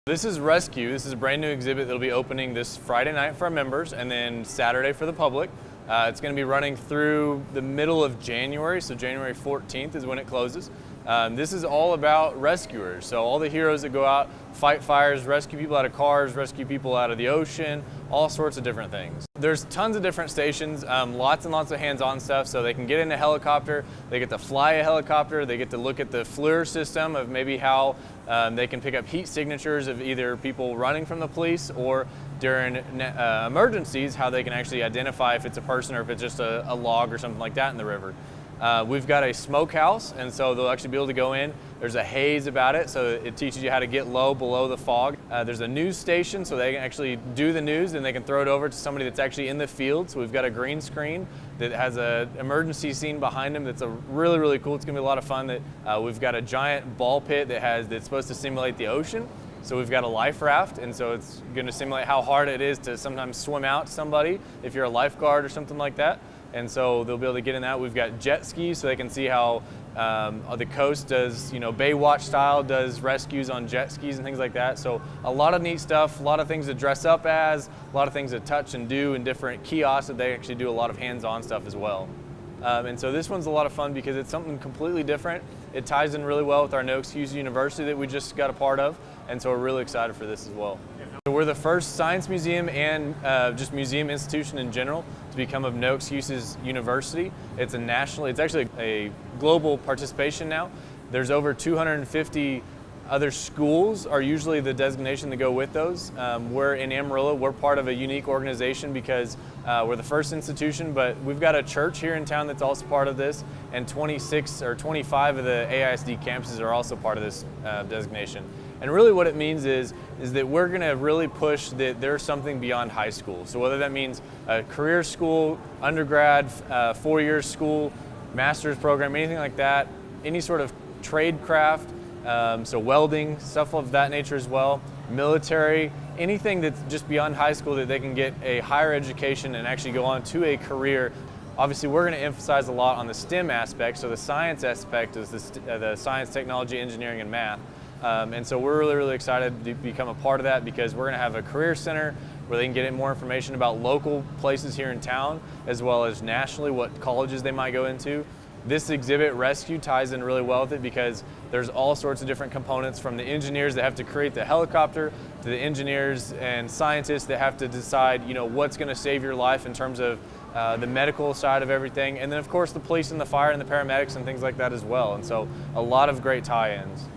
This is Rescue. This is a brand new exhibit that will be opening this Friday night for our members and then Saturday for the public. It's going to be running through the middle of January, so January 14th is when it closes. This is all about rescuers, so all the heroes that go out, fight fires, rescue people out of cars, rescue people out of the ocean, all sorts of different things. There's tons of different stations, lots and lots of hands-on stuff, so they can get in a helicopter, they get to fly a helicopter, they get to look at the FLIR system of maybe how they can pick up heat signatures of either people running from the police or during emergencies, how they can actually identify if it's a person or if it's just a log or something like that in the river. We've got a smokehouse, and so they'll actually be able to go in. There's a haze about it, so it teaches you how to get low below the fog. There's a news station, so they can actually do the news and they can throw it over to somebody that's actually in the field. So we've got a green screen that has an emergency scene behind them that's really, really cool. It's gonna be a lot of fun. We've got a giant ball pit that's supposed to simulate the ocean. So we've got a life raft, and so it's gonna simulate how hard it is to sometimes swim out somebody if you're a lifeguard or something like that. And so they'll be able to get in that. We've got jet skis, so they can see how the coast does, Baywatch style, does rescues on jet skis and things like that. So a lot of neat stuff, a lot of things to dress up as, a lot of things to touch and do, and different kiosks that they actually do a lot of hands-on stuff as well. And so this one's a lot of fun because it's something completely different. It ties in really well with our No Excuse University that we just got a part of, and so we're really excited for this as well. We're the first science museum and just museum institution in general to become a No Excuses University. It's actually a global participation now. There's over 250 other schools are usually the designation to go with those. We're in Amarillo. We're part of a unique organization because we're the first institution, but we've got a church here in town that's also part of this, and 26 or 25 of the AISD campuses are also part of this designation. And really what it means is that we're going to really push that there's something beyond high school. So whether that means a career school, undergrad, 4-year school, master's program, anything like that, any sort of trade craft, so welding, stuff of that nature as well, military, anything that's just beyond high school that they can get a higher education and actually go on to a career. Obviously, we're going to emphasize a lot on the STEM aspect, so the science aspect is the science, technology, engineering, and math. And so we're really, really excited to become a part of that because we're going to have a career center where they can get more information about local places here in town as well as nationally what colleges they might go into. This exhibit, Rescue, ties in really well with it because there's all sorts of different components, from the engineers that have to create the helicopter to the engineers and scientists that have to decide what's going to save your life in terms of the medical side of everything, and then of course the police and the fire and the paramedics and things like that as well. And so a lot of great tie-ins.